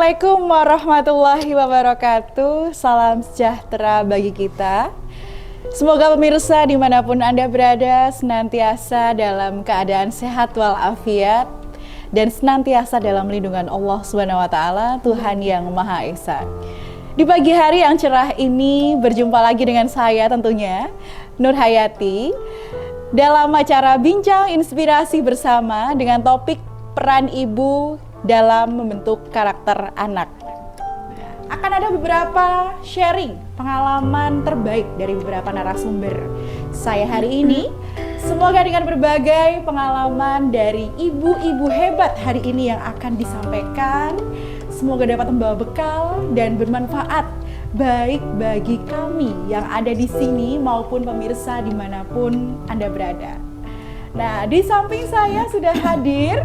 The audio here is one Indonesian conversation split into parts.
Assalamualaikum warahmatullahi wabarakatuh. Salam sejahtera bagi kita. Semoga pemirsa dimanapun Anda berada senantiasa dalam keadaan sehat walafiat dan senantiasa dalam lindungan Allah SWT, Tuhan yang Maha Esa. Di pagi hari yang cerah ini berjumpa lagi dengan saya tentunya, Nur Hayati, dalam acara Bincang Inspirasi Bersama dengan topik peran ibu dalam membentuk karakter anak. Akan ada beberapa sharing pengalaman terbaik dari beberapa narasumber saya hari ini. Semoga dengan berbagai pengalaman dari ibu-ibu hebat hari ini yang akan disampaikan, semoga dapat membawa bekal dan bermanfaat baik bagi kami yang ada di sini maupun pemirsa dimanapun Anda berada. Nah, di samping saya sudah hadir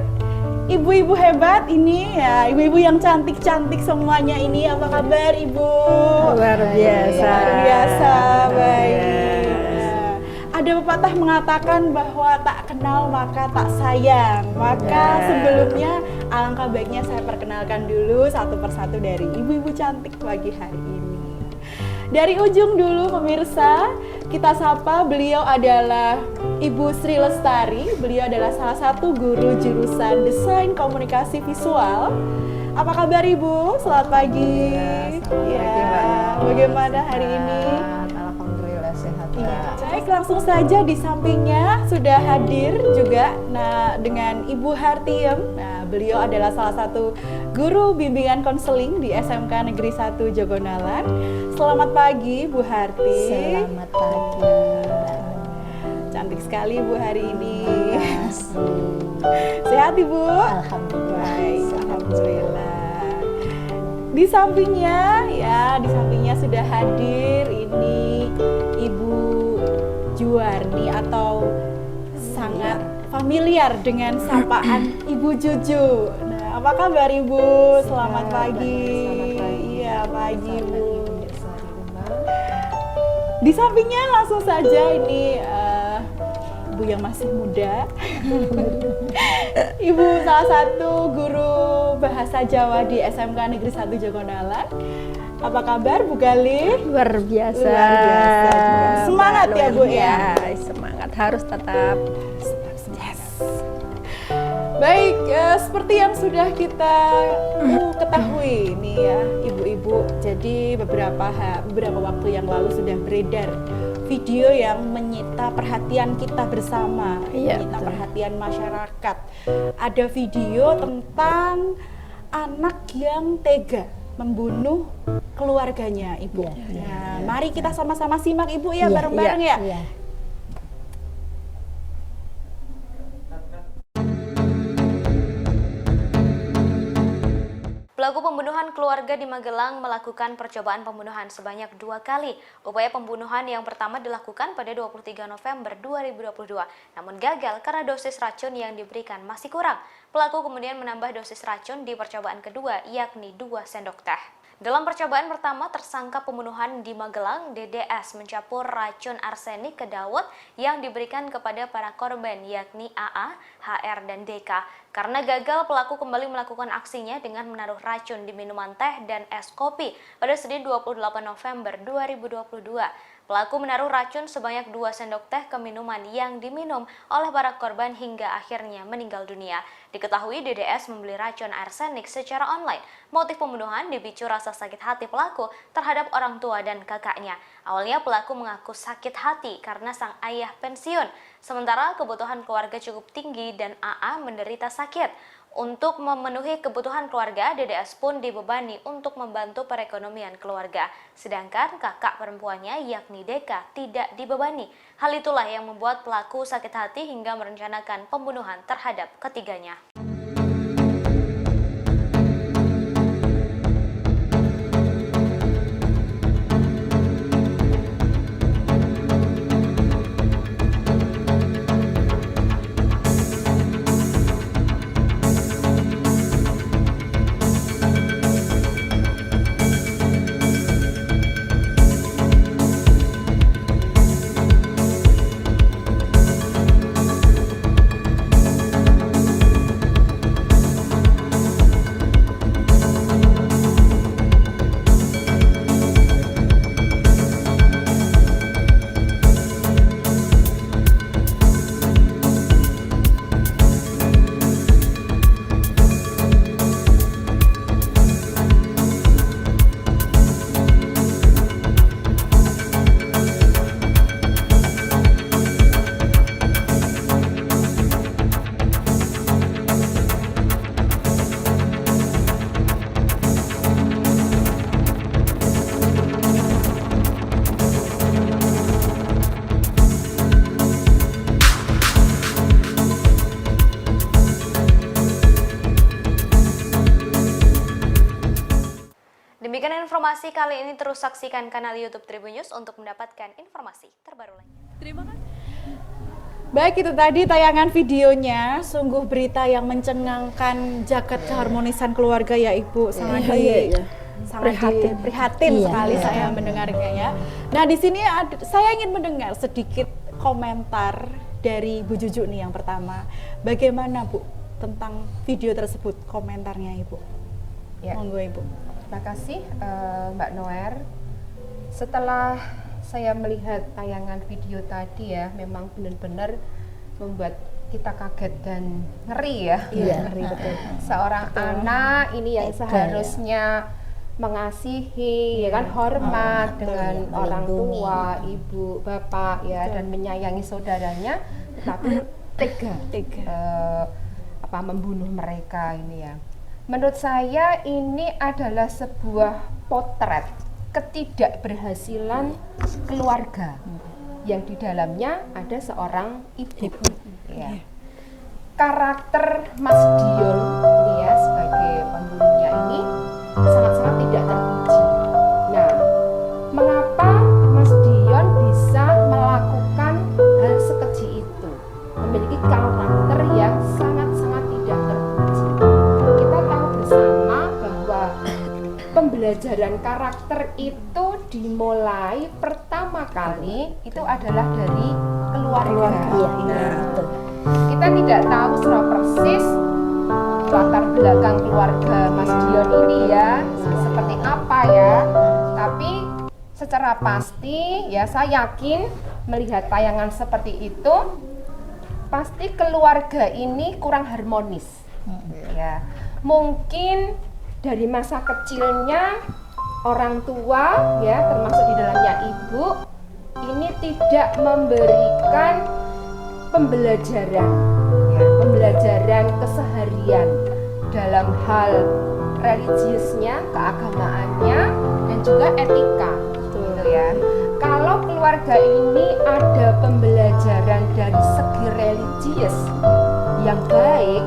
ibu-ibu hebat ini ya, ibu-ibu yang cantik-cantik semuanya ini. Apa kabar Ibu? Luar biasa. Luar biasa, baik. Ada pepatah mengatakan bahwa tak kenal maka tak sayang. Maka sebelumnya alangkah baiknya saya perkenalkan dulu satu persatu dari ibu-ibu cantik pagi hari ini. Dari ujung dulu pemirsa, kita sapa, beliau adalah Ibu Sri Lestari. Beliau adalah salah satu guru jurusan Desain Komunikasi Visual. Apa kabar Ibu? Selamat pagi. Bagaimana hari ini? Alhamdulillah sehat. Baik, langsung saja di sampingnya sudah hadir juga dengan Ibu Hartiem. Nah, beliau adalah salah satu guru bimbingan konseling di SMK Negeri 1 Jogonalan. Selamat pagi Bu Harti. Selamat pagi. Cantik sekali Bu hari ini. Sehat Ibu? Alhamdulillah. Baik, alhamdulillah. Di sampingnya sudah hadir ini Ibu Juwarni atau sangat familiar dengan sapaan Ibu Juju. Nah, apa kabar Ibu? Selamat pagi. Iya, pagi Bu. Di sampingnya langsung saja ini Ibu yang masih muda. Ibu salah satu guru bahasa Jawa di SMK Negeri 1 Jogonalan. Apa kabar Bu Galih? Luar biasa. Luar biasa juga. Semangat ya Bu ya. Semangat harus tetap. Yes. Baik, seperti yang sudah kita ketahui nih ya ibu-ibu. Jadi beberapa waktu yang lalu sudah beredar video yang menyita perhatian kita bersama, menyita perhatian masyarakat. Ada video tentang anak yang tega membunuh keluarganya, Ibu. Mari kita sama-sama simak Ibu ya, bareng-bareng ya. Pelaku pembunuhan keluarga di Magelang melakukan percobaan pembunuhan sebanyak 2 kali. Upaya pembunuhan yang pertama dilakukan pada 23 November 2022, namun gagal karena dosis racun yang diberikan masih kurang. Pelaku kemudian menambah dosis racun di percobaan kedua, yakni 2 sendok teh. Dalam percobaan pertama, tersangka pembunuhan di Magelang, DDS, mencampur racun arsenik ke dawet yang diberikan kepada para korban, yakni AA, HR, dan DK. Karena gagal, pelaku kembali melakukan aksinya dengan menaruh racun di minuman teh dan es kopi pada Senin 28 November 2022. Pelaku menaruh racun sebanyak 2 sendok teh ke minuman yang diminum oleh para korban hingga akhirnya meninggal dunia. Diketahui DDS membeli racun arsenik secara online. Motif pembunuhan dipicu rasa sakit hati pelaku terhadap orang tua dan kakaknya. Awalnya pelaku mengaku sakit hati karena sang ayah pensiun. Sementara kebutuhan keluarga cukup tinggi dan AA menderita sakit. Untuk memenuhi kebutuhan keluarga, DDS pun dibebani untuk membantu perekonomian keluarga. Sedangkan kakak perempuannya yakni DK tidak dibebani. Hal itulah yang membuat pelaku sakit hati hingga merencanakan pembunuhan terhadap ketiganya. informasi kali ini terus saksikan kanal YouTube Tribun News untuk mendapatkan informasi terbaru lainnya. Terima kasih. Baik, itu tadi tayangan videonya, sungguh berita yang mencengangkan jagat keharmonisan keluarga ya Ibu, sangat prihatin sekali saya mendengarnya ya. Nah di sini saya ingin mendengar sedikit komentar dari Bu Juju nih yang pertama. Bagaimana Bu tentang video tersebut, komentarnya Ibu? Ya. Monggo Ibu. Terima kasih Mbak Noer. Setelah saya melihat tayangan video tadi ya, memang benar-benar membuat kita kaget dan ngeri ya. Iya, ngeri betul. Seorang anak ini yang seharusnya mengasihi, ya kan, hormat dengan orang tua, ibu, bapak ya, dan menyayangi saudaranya, tetapi tega membunuh mereka ini ya. Menurut saya ini adalah sebuah potret ketidakberhasilan keluarga yang di dalamnya ada seorang ibu. Ya. Karakter Mas Dion ini ya sebagai pembunuhnya ini sangat-sangat tidak terpuji. Nah, mengapa Mas Dion bisa melakukan hal sekeji itu? Memiliki karakter yang sangat-sangat tidak terpuji. Kita tahu bersama bahwa pembelajaran karakter itu dimulai pertama kali itu adalah dari keluarga. Kita tidak tahu secara persis latar belakang keluarga Mas Dion ini ya seperti apa ya, tapi secara pasti ya saya yakin melihat tayangan seperti itu pasti keluarga ini kurang harmonis. Ya, mungkin dari masa kecilnya orang tua ya termasuk di dalamnya ibu ini tidak memberikan pembelajaran ya, pembelajaran keseharian dalam hal religiusnya, keagamaannya dan juga etika gitu ya. Kalau keluarga ini ada pembelajaran dari segi religius yang baik,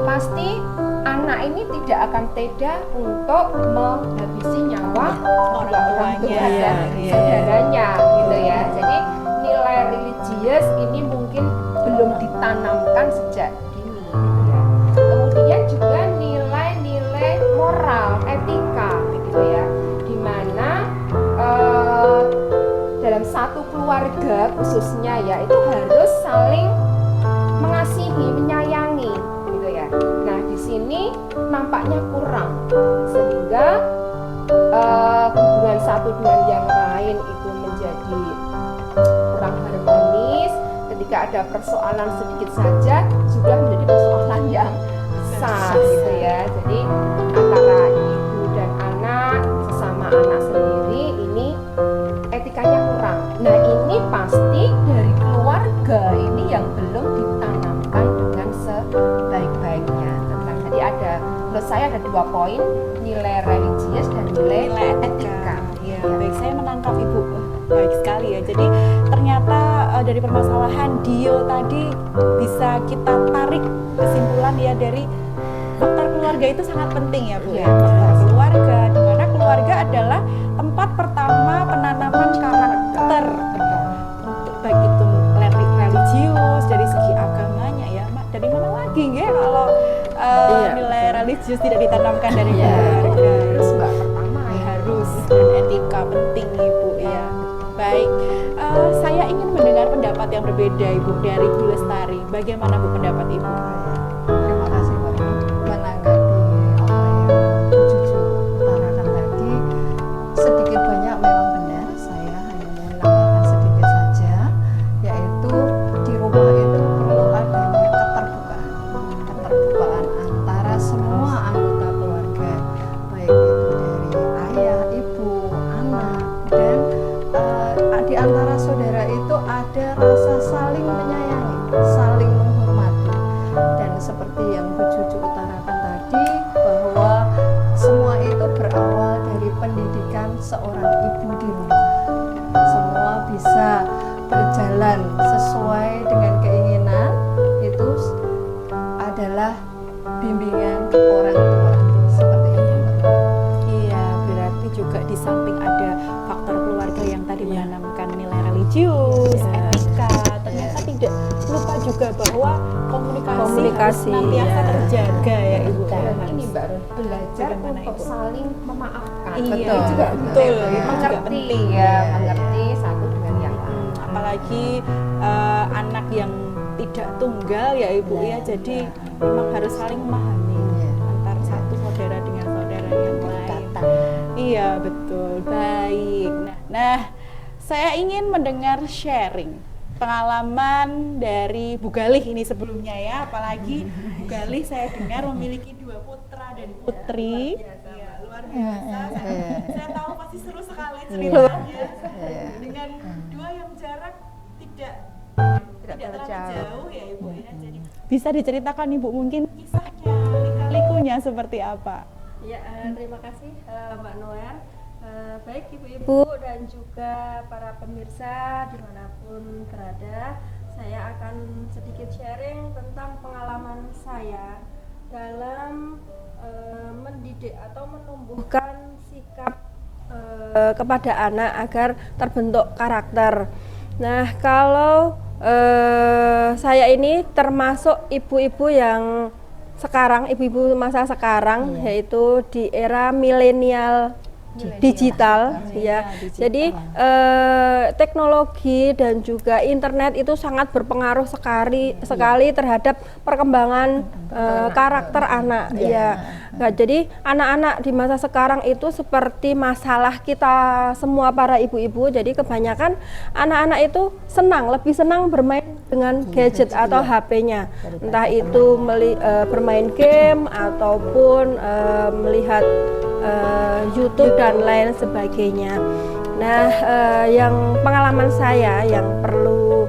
pasti anak ini tidak akan tega untuk menghabisi nyawa orang tua dan saudaranya gitu ya. Jadi nilai religius ini mungkin belum ditanamkan sejak dini ya. Kemudian juga nilai-nilai moral, etika gitu ya, dimana dalam satu keluarga khususnya ya itu harus saling mengasihi, menyayangi gitu ya. Nah di sini nampaknya kurang sehingga hubungan satu dengan yang lain itu menjadi kurang harmonis. Ketika ada persoalan sedikit saja sudah menjadi persoalan yang besar gitu ya. Jadi antara ibu dan anak, sesama anak sendiri ini etikanya kurang. Nah ini pasti dari keluarga ini yang belum ditanamkan dengan sebaik-baiknya. Jadi ada, menurut saya ada 2 poin, nilai religius dan nilai etika. Ya, baik, saya menangkap Ibu. Baik sekali ya. Jadi ternyata dari permasalahan Dio tadi bisa kita tarik kesimpulan ya dari faktor keluarga itu sangat penting ya Bu. Ya. Faktor keluarga, di mana keluarga adalah tempat pertama penanaman karakter untuk baik itu religius dari segi agamanya ya. Dari mana lagi nggih kalau nilai religius tidak ditanamkan dari keluarga? Harus Mbak pertama ya. Harus, dan etika penting Ibu ya. Baik, saya ingin mendengar pendapat yang berbeda Ibu dari Bu Lestari. Bagaimana Bu pendapat Ibu? Terima kasih Mbak. Menanggapi apa yang Bu Juju utarakan tadi, sedikit banyak memang benar. Saya hanya menambahkan sedikit saja, yaitu di rumah itu perlu adanya keterbukaan antara semua anggota keluarga, baik itu dari ayah, ibu, anak, dan di antara saudara itu ada rasa saling menyayangi, saling menghormati. Dan seperti yang Bu Juju utarakan tadi, bahwa semua itu berawal dari pendidikan seorang ibu di rumah. Semua bisa berjalan sesuai dengan keinginan, itu adalah bimbingan orang tua. Seperti itu. Iya, berarti juga di samping ada faktor keluarga yang tadi menanamkan nilai religius, etika, ternyata tidak lupa juga bahwa komunikasi harus senantiasa terjaga ya Ibu. Dan ini Mbak Run, belajar Bagaimana untuk itu? saling memaafkan. Iya, Itu juga betul, itu juga mengerti penting. ya, mengerti satu dengan yang lain. Apalagi anak yang tidak tunggal ya Ibu ya, jadi memang harus saling memahami antar satu saudara dengan saudara yang lain. Iya betul, baik. Nah, saya ingin mendengar sharing pengalaman dari Bu Galih ini sebelumnya ya, apalagi Bu Galih saya dengar memiliki 2 putra dan putri. Iya, luar biasa. Saya tahu pasti seru sekali ceritanya. Dengan 2 yang jarak tidak terlalu jauh ya Ibu ya. Jadi bisa diceritakan Ibu mungkin kisahnya, lika-likunya seperti apa? Ya, terima kasih Mbak Noel. Baik ibu-ibu dan juga para pemirsa dimanapun berada, saya akan sedikit sharing tentang pengalaman saya dalam mendidik atau menumbuhkan sikap kepada anak agar terbentuk karakter. Nah, kalau saya ini termasuk ibu-ibu yang sekarang, ibu-ibu masa sekarang, yaitu di era milenial digital ya. Jadi teknologi dan juga internet itu sangat berpengaruh sekali terhadap perkembangan karakter anak ya. Nah, jadi anak-anak di masa sekarang itu seperti masalah kita semua para ibu-ibu. Jadi kebanyakan anak-anak itu lebih senang bermain dengan gadget atau HP-nya. Entah itu bermain game ataupun melihat YouTube dan lain sebagainya. Nah, yang pengalaman saya yang perlu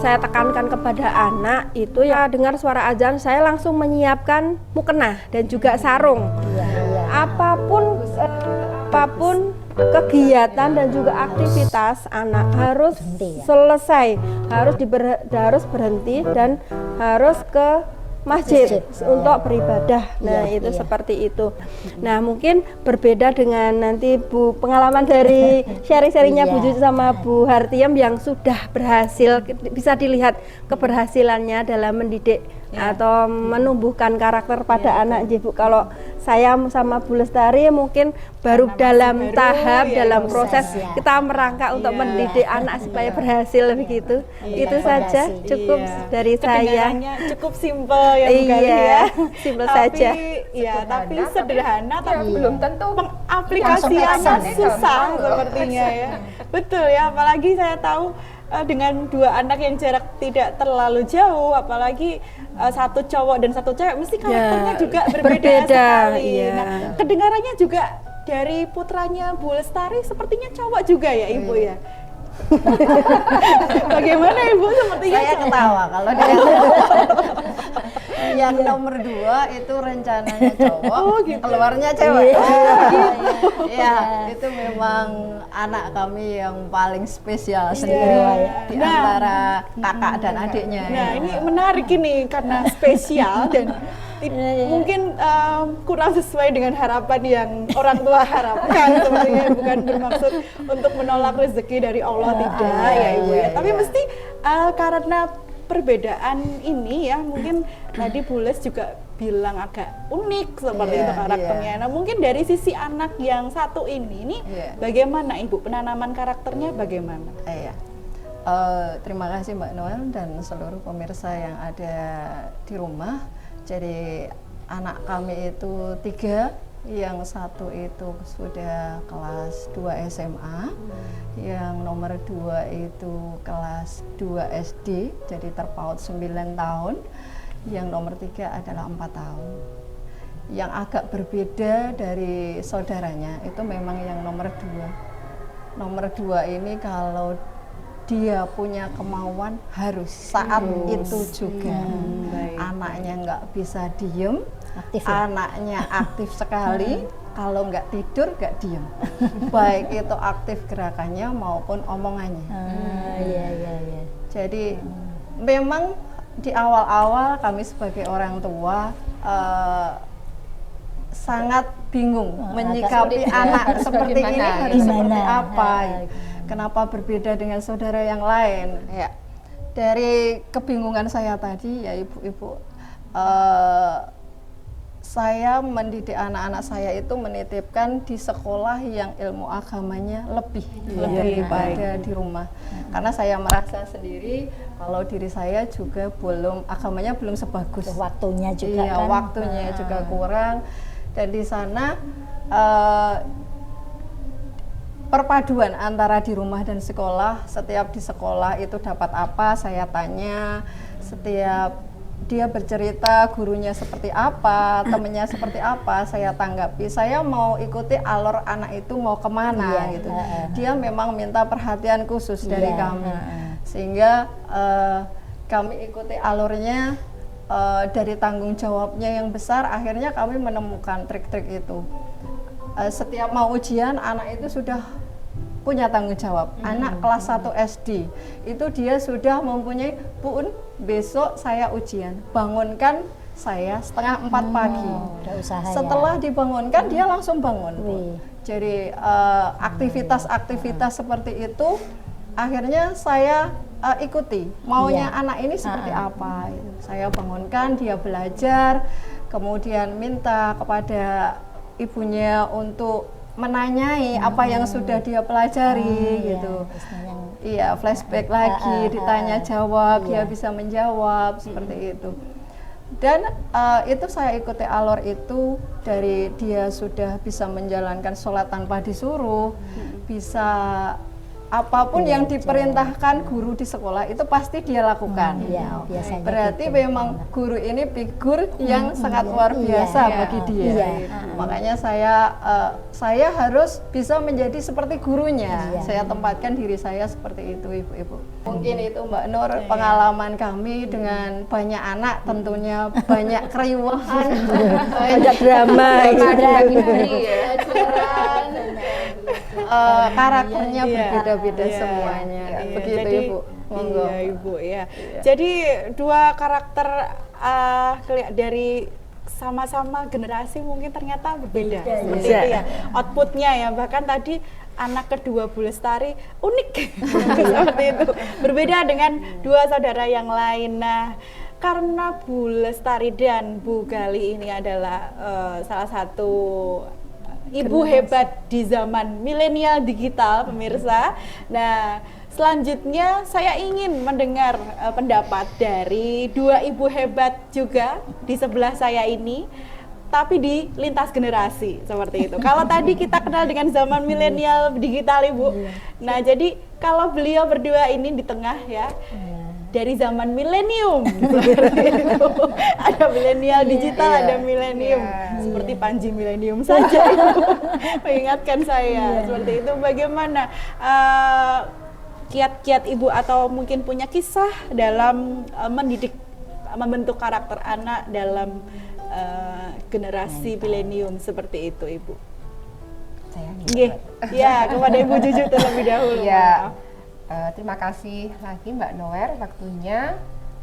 saya tekankan kepada anak itu ya, dengar suara azan saya langsung menyiapkan mukena dan juga sarung. Apapun kegiatan dan juga aktivitas anak harus selesai, harus berhenti dan harus ke masjid untuk beribadah. Nah, itu seperti itu. Nah, mungkin berbeda dengan nanti Bu, pengalaman dari sharing-sharingnya Bu Juju sama Bu Hartiem yang sudah berhasil, bisa dilihat keberhasilannya dalam mendidik atau menumbuhkan karakter pada anak Bu. Kalau saya sama Bu Lestari mungkin baru dalam tahap dalam proses kita merangkak untuk mendidik anak supaya berhasil begitu. Itu saja cukup dari saya. Cukup simpel ya Bu Galih ya. Simpel saja. Iya, tapi sederhana tapi belum tentu aplikasinya susah sepertinya ya. Betul ya, apalagi saya tahu dengan 2 anak yang jarak tidak terlalu jauh, apalagi satu cowok dan satu cewek, mesti karakternya juga berbeda sekali. Nah, kedengarannya juga dari putranya Bu Lestari sepertinya cowok juga ya Ibu ya. Bagaimana Ibu, sepertinya Saya ketawa kalau dia yang nomor 2 itu rencananya cowok, keluarnya cewek. Iya, itu memang anak kami yang paling spesial sendiri di antara kakak dan adiknya. Nah, ini menarik ini karena spesial dan mungkin kurang sesuai dengan harapan yang orang tua harapkan. Sebenarnya bukan bermaksud untuk menolak rezeki dari Allah, tidak ya Ibu ya. Tapi mesti karena perbedaan ini ya, mungkin tadi Bu Les juga bilang agak unik seperti itu karakternya. Nah, mungkin dari sisi anak yang satu ini bagaimana Ibu, penanaman karakternya bagaimana? Terima kasih Mbak Noel dan seluruh pemirsa yang ada di rumah. Jadi anak kami itu 3, yang satu itu sudah kelas 2 SMA, yang nomor 2 itu kelas 2 SD, jadi terpaut 9 tahun, yang nomor 3 adalah 4 tahun. Yang agak berbeda dari saudaranya itu memang yang nomor 2. Nomor 2 ini kalau dia punya kemauan harus saat itu juga. Anaknya nggak bisa diem, anaknya aktif sekali. Kalau nggak tidur nggak diem, baik itu aktif gerakannya maupun omongannya. Jadi memang di awal-awal kami sebagai orang tua sangat bingung menyikapi seperti anak harus seperti ini bagaimana, harus seperti gimana? apa, kenapa berbeda dengan saudara yang lain ya. Dari kebingungan saya tadi ya ibu-ibu, saya mendidik anak-anak saya itu menitipkan di sekolah yang ilmu agamanya lebih daripada di rumah. Karena saya merasa sendiri kalau diri saya juga agamanya belum sebagus. Waktunya juga Iya, kan. waktunya juga kurang. Dan di sana perpaduan antara di rumah dan sekolah, setiap di sekolah itu dapat apa, saya tanya. Setiap dia bercerita gurunya seperti apa, temennya seperti apa, saya tanggapi. Saya mau ikuti alur anak itu mau kemana gitu. Dia memang minta perhatian khusus dari kami, sehingga kami ikuti alurnya. Dari tanggung jawabnya yang besar, akhirnya kami menemukan trik-trik itu. Setiap mau ujian, anak itu sudah punya tanggung jawab. Anak kelas 1 SD itu dia sudah mempunyai, Bu, besok saya ujian, bangunkan saya setengah 4 pagi. Udah usaha Setelah dibangunkan dia langsung bangun, Bu. Wih. Jadi aktivitas-aktivitas seperti itu akhirnya saya ikuti maunya anak ini seperti apa gitu. Saya bangunkan, dia belajar, kemudian minta kepada ibunya untuk menanyai apa yang sudah dia pelajari gitu. Iya, flashback lagi, ditanya jawab, dia bisa menjawab seperti itu. Dan itu saya ikuti alur itu dari dia sudah bisa menjalankan sholat tanpa disuruh, bisa apapun yang diperintahkan guru di sekolah itu pasti dia lakukan. Biasanya Berarti gitu. memang guru ini figur yang sangat luar biasa bagi dia. Makanya saya harus bisa menjadi seperti gurunya. Saya tempatkan diri saya seperti itu, ibu-ibu. Mungkin itu Mbak Nur pengalaman kami dengan banyak anak, tentunya banyak keriuhan, Banyak drama gitu. karakternya berbeda-beda semuanya. Begitu Jadi, Ibu. Monggo. Iya Ibu ya. Jadi dua karakter dari sama-sama generasi mungkin ternyata berbeda seperti itu ya. Outputnya ya, bahkan tadi anak kedua Bu Lestari unik seperti itu. Berbeda dengan dua saudara yang lain. Nah, karena Bu Lestari dan Bu Gali ini adalah salah satu ibu hebat di zaman milenial digital, pemirsa. Nah, selanjutnya saya ingin mendengar pendapat dari dua ibu hebat juga di sebelah saya ini, tapi di lintas generasi seperti itu. Kalau tadi kita kenal dengan zaman milenial digital, Ibu. Nah, jadi kalau beliau berdua ini di tengah ya. Dari zaman milenium, ada milenial digital, ada milenium, seperti Panji milenium saja, mengingatkan saya seperti itu. Bagaimana kiat-kiat ibu atau mungkin punya kisah dalam mendidik, membentuk karakter anak dalam generasi milenium seperti itu, Ibu? Ya, kepada Ibu Juju terlebih dahulu. Ya. Terima kasih lagi Mbak Noer waktunya.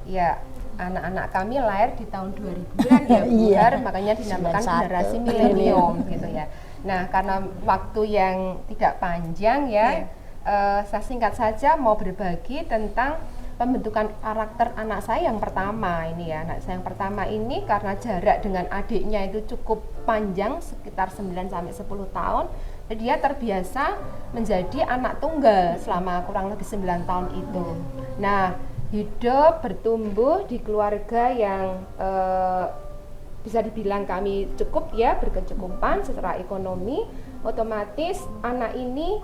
Ya, anak-anak kami lahir di tahun 2000-an ya, benar, makanya dinamakan 91. generasi milenium gitu ya. Nah, karena waktu yang tidak panjang ya, saya singkat saja mau berbagi tentang pembentukan karakter anak saya yang pertama ini ya. Anak saya yang pertama ini karena jarak dengan adiknya itu cukup panjang, sekitar 9 sampai 10 tahun. Dia terbiasa menjadi anak tunggal selama kurang lebih 9 tahun itu. Nah, hidup bertumbuh di keluarga yang bisa dibilang kami cukup ya, berkecukupan secara ekonomi. Otomatis anak ini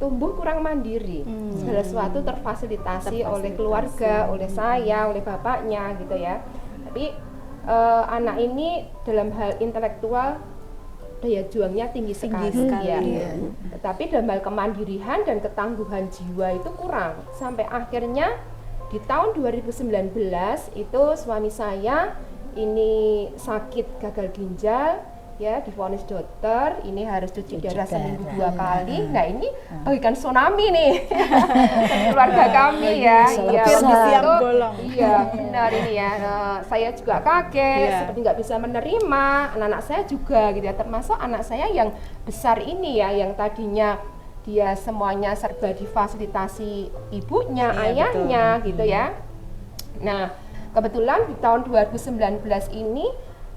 tumbuh kurang mandiri. Segala sesuatu terfasilitasi oleh keluarga, oleh saya, oleh bapaknya gitu ya. Tapi anak ini dalam hal intelektual daya juangnya tinggi sekali. Ya. Tetapi dalam hal kemandirian dan ketangguhan jiwa itu kurang. Sampai akhirnya di tahun 2019 itu suami saya ini sakit gagal ginjal ya divonis dokter ini harus cuci darah seminggu 2 kali. Nah ini bagikan tsunami nih keluarga kami ya. Iya, siap untuk- bolong. iya benar ini ya. Saya juga kaget, Iya. seperti nggak bisa menerima. Anak-anak saya juga gitu ya, termasuk anak saya yang besar ini ya, yang tadinya dia semuanya serba difasilitasi ibunya, Iya, ayahnya gitu ya. Nah, kebetulan di tahun 2019 ini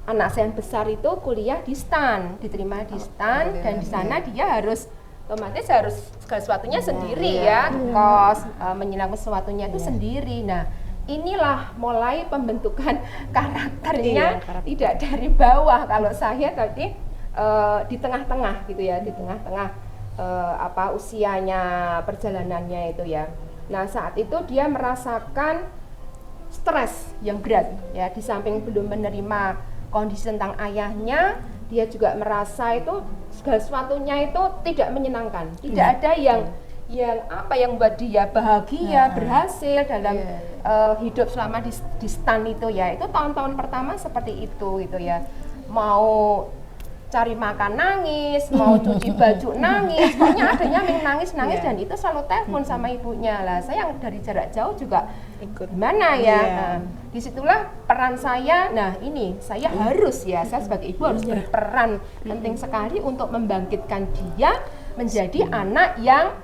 anak saya yang besar itu kuliah di STAN, diterima di STAN dan di sana dia harus otomatis harus segala sesuatunya sendiri ya, kos, menyenangkan sesuatunya itu sendiri. Nah, inilah mulai pembentukan karakternya Iya, karakter. tidak dari bawah. Kalau saya tadi di tengah-tengah gitu ya, di tengah-tengah usianya perjalanannya itu ya. Nah, saat itu dia merasakan stres yang berat ya, di samping belum menerima kondisi tentang ayahnya, dia juga merasa itu segala sesuatunya itu tidak menyenangkan, tidak ada yang membuat dia bahagia, berhasil dalam hidup selama di STAN itu ya. Itu tahun-tahun pertama seperti itu gitu ya, mau cari makan nangis, mau cuci baju nangis, pokoknya adanya nangis dan itu selalu telepon sama ibunya. Lah saya yang dari jarak jauh juga Ikut. gimana ya. Iya. Nah, disitulah peran saya. Nah ini saya harus ya, saya sebagai ibu harus berperan penting sekali untuk membangkitkan dia menjadi anak yang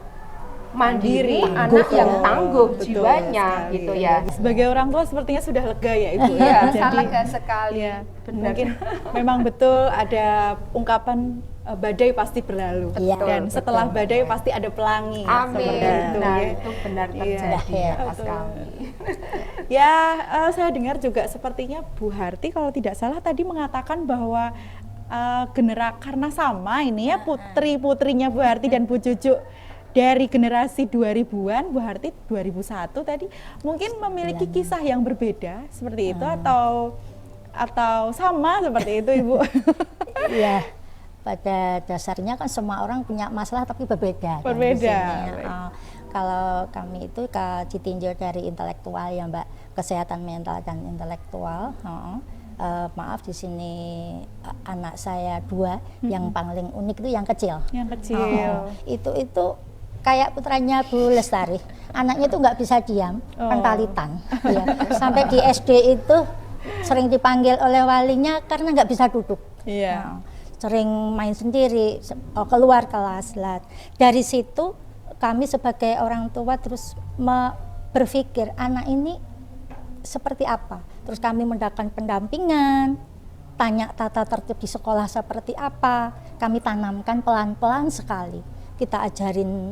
mandiri, anak yang tangguh Betul jiwanya sekali. gitu ya. Sebagai orang tua sepertinya sudah lega ya Ibu. Iya, Jadi, sangat lega sekali. ya, Benar. mungkin memang betul ada ungkapan badai pasti berlalu. Betul, Dan betul. setelah badai pasti ada pelangi. Amin. Seperti itu, Nah ya. itu benar Iya. terjadi Iya, atas betul. kami. Ya, saya dengar juga sepertinya Bu Harti kalau tidak salah tadi mengatakan bahwa karena sama ini ya putri-putrinya Bu Harti dan Bu Cucu dari generasi 2000-an, Bu Harti 2001 tadi mungkin memiliki kisah yang berbeda seperti itu atau sama seperti itu Ibu. Iya, pada dasarnya kan semua orang punya masalah tapi berbeda. kan, Berbeda, di sini. baik. Kalau kami itu ditinjau dari intelektual ya Mbak, kesehatan mental dan intelektual. Maaf di sini anak saya 2, yang paling unik itu yang kecil. Yang kecil. Itu kayak putranya Bu Lestari, anaknya itu nggak bisa diam, pentalitan. Ya. Sampai di SD itu sering dipanggil oleh walinya karena nggak bisa duduk. Iya. Sering main sendiri, keluar kelas. Dari situ kami sebagai orang tua terus berpikir anak ini seperti apa. Terus kami mendapatkan pendampingan, tanya tata tertib di sekolah seperti apa. Kami tanamkan pelan-pelan sekali. Kita ajarin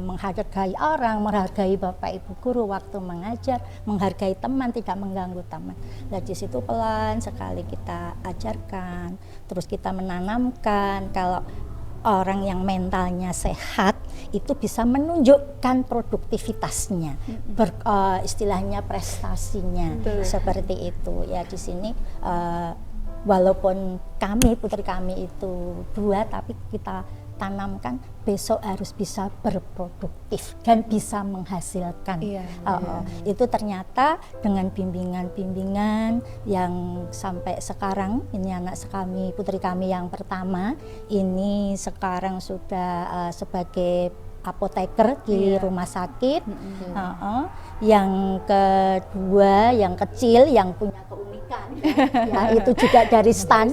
menghargai orang, menghargai bapak ibu guru waktu mengajar, menghargai teman, tidak mengganggu teman. Nah di situ pelan sekali kita ajarkan, terus kita menanamkan kalau orang yang mentalnya sehat itu bisa menunjukkan produktivitasnya, istilahnya prestasinya. Seperti itu ya. Di sini walaupun putri kami itu 2, tapi kita tanamkan besok harus bisa berproduktif dan bisa menghasilkan. Itu ternyata dengan bimbingan-bimbingan yang sampai sekarang ini anak kami, putri kami yang pertama ini sekarang sudah sebagai apoteker di rumah sakit. Yang kedua yang kecil yang punya keunikan ya, itu juga dari STAN,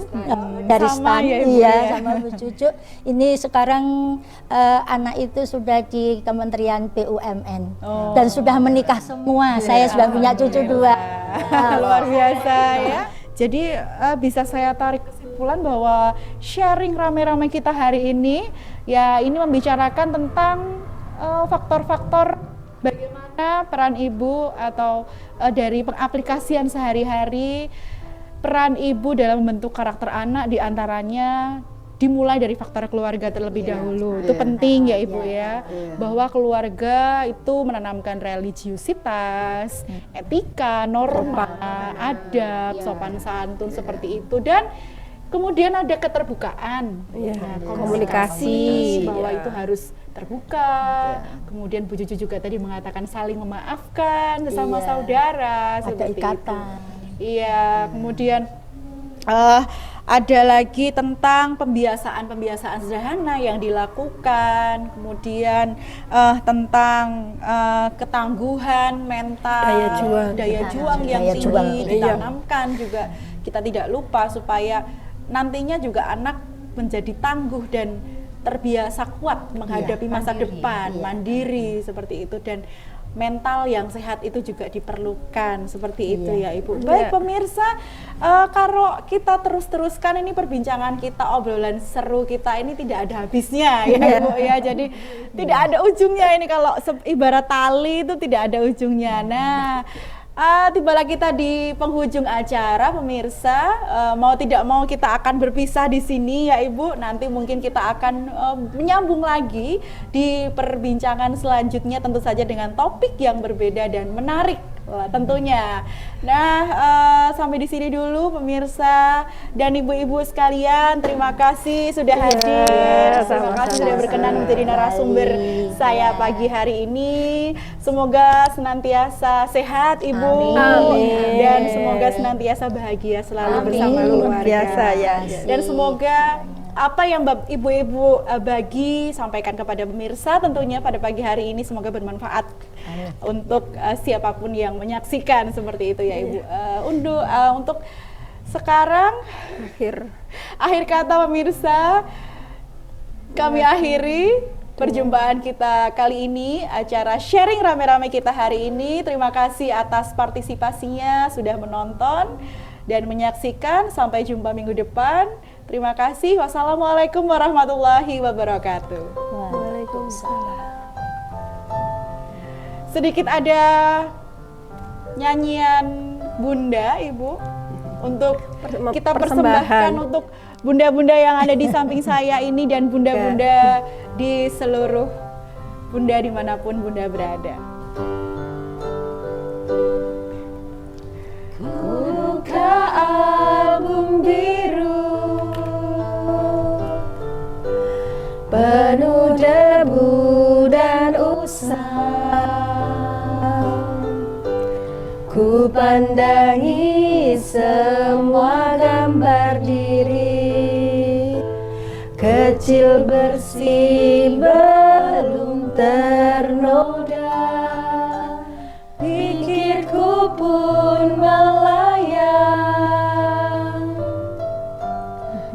dari Sama STAN ya, Ibu, iya ya. sama Bu Cucu. Ini sekarang anak itu sudah di Kementerian BUMN dan sudah menikah semua. Saya sudah punya cucu 2. Luar biasa ya. Jadi bisa saya tarik kesimpulan bahwa sharing rame-rame kita hari ini ya ini membicarakan tentang faktor-faktor bagaimana peran ibu atau dari pengaplikasian sehari-hari peran ibu dalam membentuk karakter anak, diantaranya dimulai dari faktor keluarga terlebih dahulu. Itu penting ya Ibu ya, bahwa keluarga itu menanamkan religiusitas, etika, norma, adab, sopan santun seperti itu, dan kemudian ada keterbukaan, komunikasi bahwa itu harus terbuka. Kemudian Bu Cucu juga tadi mengatakan saling memaafkan sesama saudara, ada seperti ikatan. itu. Iya, kemudian ada lagi tentang pembiasaan-pembiasaan sederhana yang dilakukan, kemudian tentang ketangguhan mental, daya juang yang Daya juang tinggi ditanamkan juga. Kita tidak lupa supaya nantinya juga anak menjadi tangguh dan terbiasa kuat menghadapi masa depan, mandiri seperti itu, dan mental yang sehat itu juga diperlukan seperti itu ya Ibu. Baik pemirsa, kalau kita terus-teruskan ini perbincangan kita, obrolan seru kita ini tidak ada habisnya ya Ibu ya. Jadi tidak ada ujungnya ini, kalau ibarat tali itu tidak ada ujungnya. Nah, tibalah kita di penghujung acara pemirsa. Mau tidak mau kita akan berpisah di sini ya Ibu. Nanti mungkin kita akan menyambung lagi di perbincangan selanjutnya, tentu saja dengan topik yang berbeda dan menarik tentunya. Nah, sampai di sini dulu pemirsa dan ibu-ibu sekalian, terima kasih sudah hadir. Terima kasih sudah berkenan menjadi narasumber saya pagi hari ini. Semoga senantiasa sehat Ibu. Amin. Dan semoga senantiasa bahagia selalu bersama keluarga. Biasa ya. Dan semoga apa yang ibu-ibu bagi sampaikan kepada pemirsa tentunya pada pagi hari ini semoga bermanfaat untuk siapapun yang menyaksikan seperti itu ya Ibu. Untuk sekarang akhir kata pemirsa, kami akhiri perjumpaan kita kali ini, acara sharing rame-rame kita hari ini. Terima kasih atas partisipasinya, sudah menonton dan menyaksikan. Sampai jumpa minggu depan. Terima kasih. Wassalamualaikum warahmatullahi wabarakatuh. Waalaikumsalam. Sedikit ada nyanyian Bunda, Ibu, untuk kita persembahkan untuk bunda-bunda yang ada di samping saya ini dan bunda-bunda di seluruh bunda dimanapun bunda berada. Buka album biru penuh debu dan usang, ku pandangi semua gambar diri kecil bersih belum ternoda, pikirku pun melayang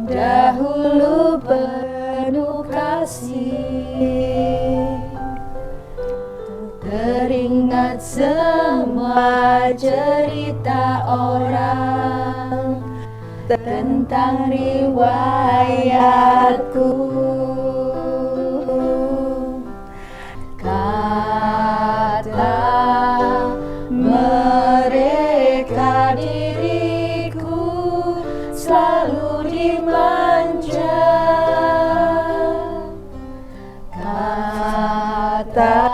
dahulu penuh kasih, teringat semua cerita orang tentang riwayatku, kata mereka diriku selalu dimanja, kata